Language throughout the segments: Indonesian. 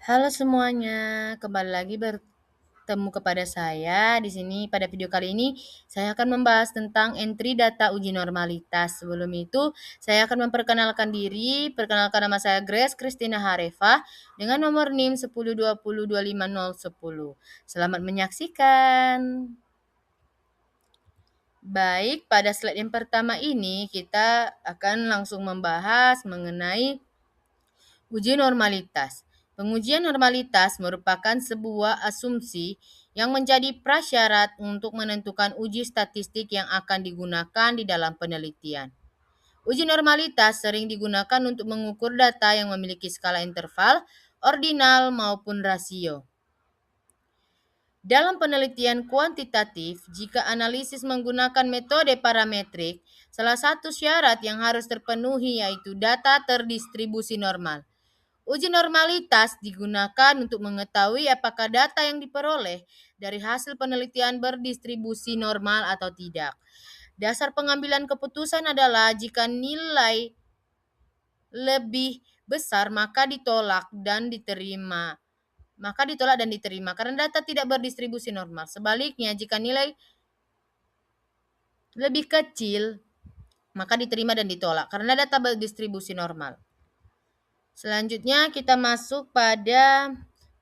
Halo semuanya, kembali lagi bertemu kepada saya. Di sini pada video kali ini saya akan membahas tentang entry data uji normalitas. Sebelum itu, saya akan memperkenalkan diri. Perkenalkan, nama saya Grace Christina Harefa dengan nomor NIM 10202510. Selamat menyaksikan. Baik, pada slide yang pertama ini kita akan langsung membahas mengenai uji normalitas. Pengujian normalitas merupakan sebuah asumsi yang menjadi prasyarat untuk menentukan uji statistik yang akan digunakan di dalam penelitian. Uji normalitas sering digunakan untuk mengukur data yang memiliki skala interval, ordinal, maupun rasio. Dalam penelitian kuantitatif, jika analisis menggunakan metode parametrik, salah satu syarat yang harus terpenuhi yaitu data terdistribusi normal. Uji normalitas digunakan untuk mengetahui apakah data yang diperoleh dari hasil penelitian berdistribusi normal atau tidak. Dasar pengambilan keputusan adalah jika nilai lebih besar maka ditolak dan diterima. Karena data tidak berdistribusi normal. Sebaliknya, jika nilai lebih kecil maka diterima dan ditolak karena data berdistribusi normal. Selanjutnya kita masuk pada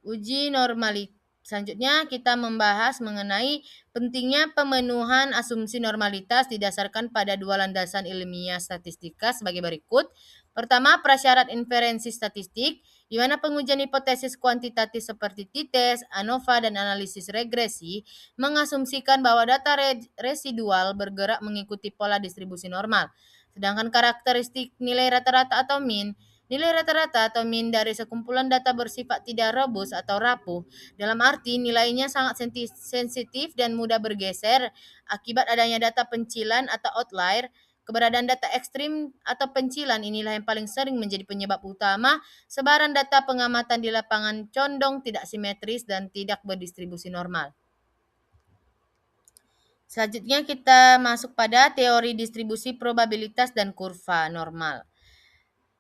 uji normalitas. Selanjutnya kita membahas mengenai pentingnya pemenuhan asumsi normalitas didasarkan pada dua landasan ilmiah statistika sebagai berikut. Pertama, prasyarat inferensi statistik, di mana pengujian hipotesis kuantitatif seperti t-test, ANOVA, dan analisis regresi mengasumsikan bahwa data residual bergerak mengikuti pola distribusi normal. Sedangkan karakteristik nilai rata-rata atau mean, nilai rata-rata atau mean dari sekumpulan data bersifat tidak robust atau rapuh, dalam arti nilainya sangat sensitif dan mudah bergeser akibat adanya data pencilan atau outlier. Keberadaan data ekstrim atau pencilan inilah yang paling sering menjadi penyebab utama sebaran data pengamatan di lapangan condong tidak simetris dan tidak berdistribusi normal. Selanjutnya kita masuk pada teori distribusi probabilitas dan kurva normal.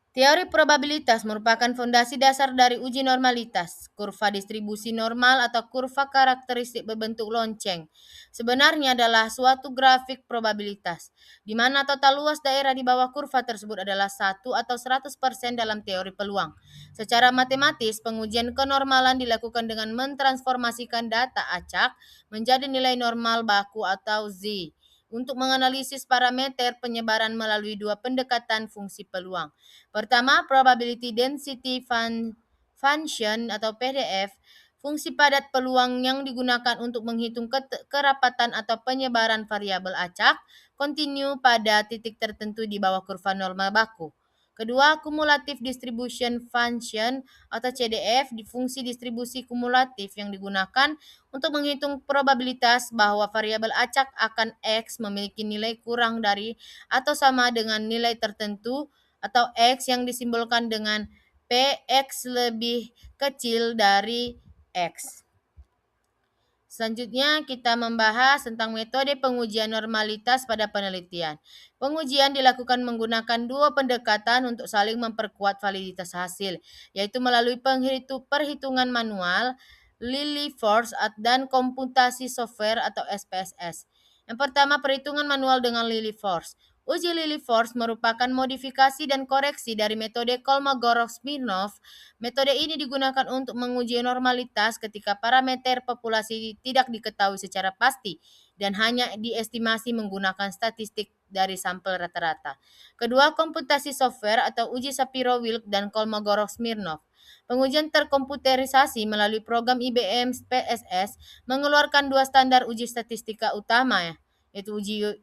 Teori probabilitas merupakan fondasi dasar dari uji normalitas. Kurva distribusi normal atau kurva karakteristik berbentuk lonceng sebenarnya adalah suatu grafik probabilitas, di mana total luas daerah di bawah kurva tersebut adalah 1 atau 100% dalam teori peluang. Secara matematis, pengujian kenormalan dilakukan dengan mentransformasikan data acak menjadi nilai normal baku atau Z untuk menganalisis parameter penyebaran melalui dua pendekatan fungsi peluang. Pertama, probability density function atau PDF, fungsi padat peluang yang digunakan untuk menghitung kerapatan atau penyebaran variabel acak kontinu pada titik tertentu di bawah kurva normal baku. Kedua, cumulative distribution function atau CDF, fungsi distribusi kumulatif yang digunakan untuk menghitung probabilitas bahwa variabel acak akan X memiliki nilai kurang dari atau sama dengan nilai tertentu, atau X yang disimbolkan dengan PX lebih kecil dari X. Selanjutnya kita membahas tentang metode pengujian normalitas pada penelitian. Pengujian dilakukan menggunakan dua pendekatan untuk saling memperkuat validitas hasil, yaitu melalui perhitungan manual, Lilly Force, dan komputasi software atau SPSS. Yang pertama, perhitungan manual dengan Lilly Force. Uji Lilly Force merupakan modifikasi dan koreksi dari metode Kolmogorov-Smirnov. Metode ini digunakan untuk menguji normalitas ketika parameter populasi tidak diketahui secara pasti dan hanya diestimasi menggunakan statistik dari sampel rata-rata. Kedua, komputasi software atau uji Shapiro-Wilk dan Kolmogorov-Smirnov. Pengujian terkomputerisasi melalui program IBM PSS mengeluarkan dua standar uji statistika utama, yaitu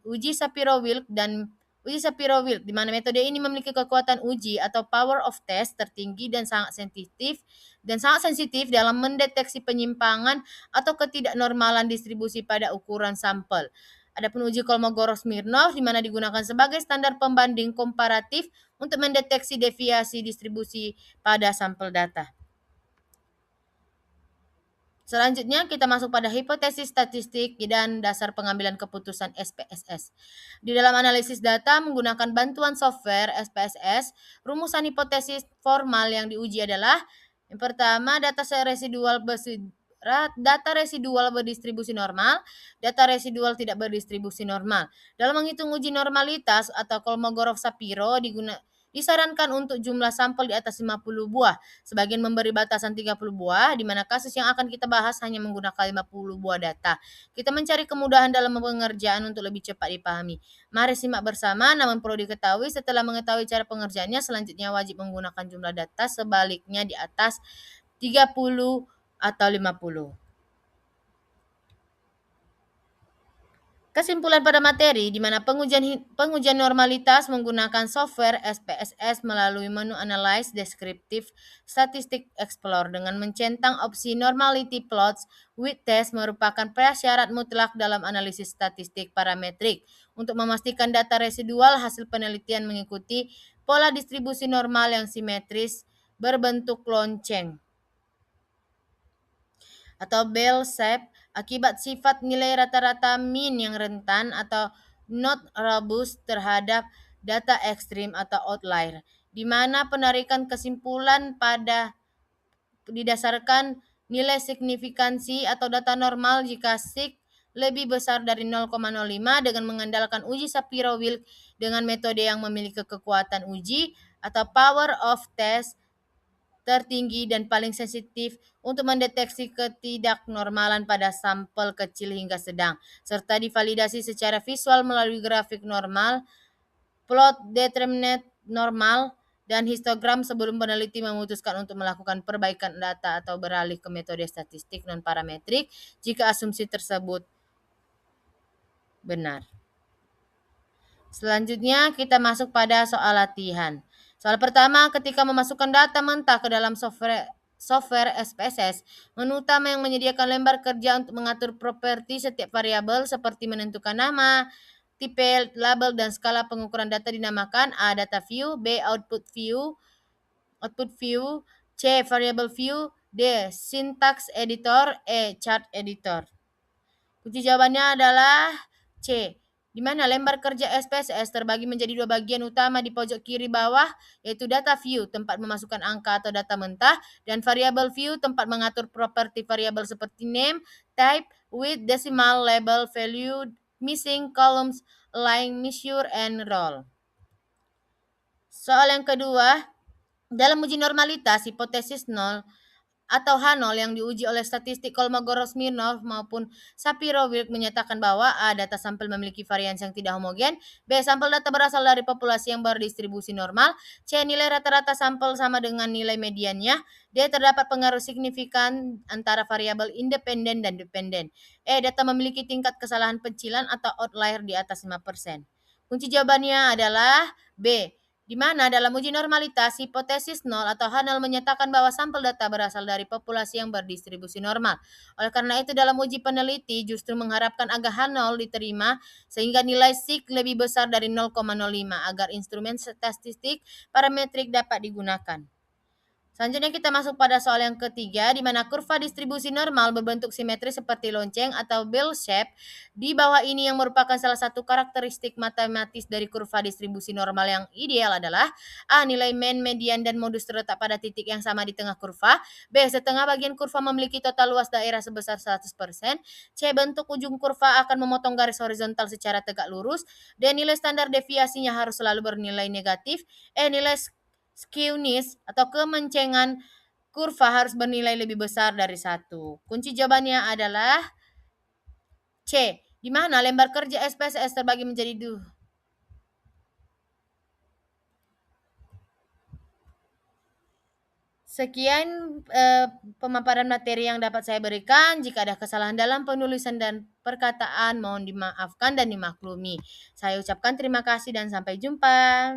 uji Shapiro-Wilk dan uji Shapiro-Wilk, di mana metode ini memiliki kekuatan uji atau power of test tertinggi dan sangat sensitif dalam mendeteksi penyimpangan atau ketidaknormalan distribusi pada ukuran sampel. Adapun uji Kolmogorov-Smirnov di mana digunakan sebagai standar pembanding komparatif untuk mendeteksi deviasi distribusi pada sampel data. Selanjutnya kita masuk pada hipotesis statistik dan dasar pengambilan keputusan SPSS. Di dalam analisis data menggunakan bantuan software SPSS, rumusan hipotesis formal yang diuji adalah Yang pertama, data residual berdistribusi normal, data residual tidak berdistribusi normal. Dalam menghitung uji normalitas atau Kolmogorov-Shapiro disarankan untuk jumlah sampel di atas 50 buah. Sebagian memberi batasan 30 buah, di mana kasus yang akan kita bahas hanya menggunakan 50 buah data. Kita mencari kemudahan dalam pengerjaan untuk lebih cepat dipahami. Mari simak bersama, namun perlu diketahui setelah mengetahui cara pengerjaannya, selanjutnya wajib menggunakan jumlah data sebaliknya di atas 30 atau 50. Kesimpulan pada materi, di mana pengujian normalitas menggunakan software SPSS melalui menu Analyze Descriptive Statistic Explorer dengan mencentang opsi Normality Plots with Test merupakan prasyarat mutlak dalam analisis statistik parametrik. Untuk memastikan data residual, hasil penelitian mengikuti pola distribusi normal yang simetris berbentuk lonceng atau bell shape akibat sifat nilai rata-rata mean yang rentan atau not robust terhadap data ekstrim atau outlier, di mana penarikan kesimpulan didasarkan nilai signifikansi atau data normal jika sig lebih besar dari 0,05 dengan mengandalkan uji Shapiro-Wilk dengan metode yang memiliki kekuatan uji atau power of test tertinggi dan paling sensitif untuk mendeteksi ketidaknormalan pada sampel kecil hingga sedang, serta divalidasi secara visual melalui grafik normal, plot determinate normal, dan histogram sebelum peneliti memutuskan untuk melakukan perbaikan data atau beralih ke metode statistik non-parametrik jika asumsi tersebut benar. Selanjutnya kita masuk pada soal latihan. Soal pertama, ketika memasukkan data mentah ke dalam software SPSS, menu utama yang menyediakan lembar kerja untuk mengatur properti setiap variabel seperti menentukan nama, tipe, label, dan skala pengukuran data dinamakan A. Data view, B. Output view, C. Variable view, D. Syntax editor, E. Chart editor. Kunci jawabannya adalah C, di mana lembar kerja SPSS terbagi menjadi dua bagian utama di pojok kiri bawah, yaitu data view, tempat memasukkan angka atau data mentah, dan variable view, tempat mengatur properti variabel seperti name, type, width, decimal, label, value, missing, columns, line, measure, and roll. Soal yang kedua, dalam uji normalitas, hipotesis nol atau H0 yang diuji oleh statistik Kolmogorov-Smirnov maupun Shapiro-Wilk menyatakan bahwa A. Data sampel memiliki varians yang tidak homogen, B. Sampel data berasal dari populasi yang berdistribusi normal, C. Nilai rata-rata sampel sama dengan nilai mediannya, D. Terdapat pengaruh signifikan antara variabel independen dan dependen, E. Data memiliki tingkat kesalahan pencilan atau outlier di atas 5%. Kunci jawabannya adalah B, di mana dalam uji normalitas, hipotesis nol atau H0 menyatakan bahwa sampel data berasal dari populasi yang berdistribusi normal. Oleh karena itu, dalam uji peneliti justru mengharapkan agar H0 diterima sehingga nilai sig lebih besar dari 0,05 agar instrumen statistik parametrik dapat digunakan. Selanjutnya kita masuk pada soal yang ketiga, di mana kurva distribusi normal berbentuk simetris seperti lonceng atau bell shape. Di bawah ini yang merupakan salah satu karakteristik matematis dari kurva distribusi normal yang ideal adalah A. Nilai mean, median, dan modus terletak pada titik yang sama di tengah kurva. B. Setengah bagian kurva memiliki total luas daerah sebesar 100%. C. Bentuk ujung kurva akan memotong garis horizontal secara tegak lurus. D. Nilai standar deviasinya harus selalu bernilai negatif. E. Nilai skewness atau kemencengan kurva harus bernilai lebih besar dari 1. Kunci jawabannya adalah C, di mana lembar kerja SPSS terbagi menjadi dua. Sekian pemaparan materi yang dapat saya berikan. Jika ada kesalahan dalam penulisan dan perkataan, mohon dimaafkan dan dimaklumi. Saya ucapkan terima kasih dan sampai jumpa.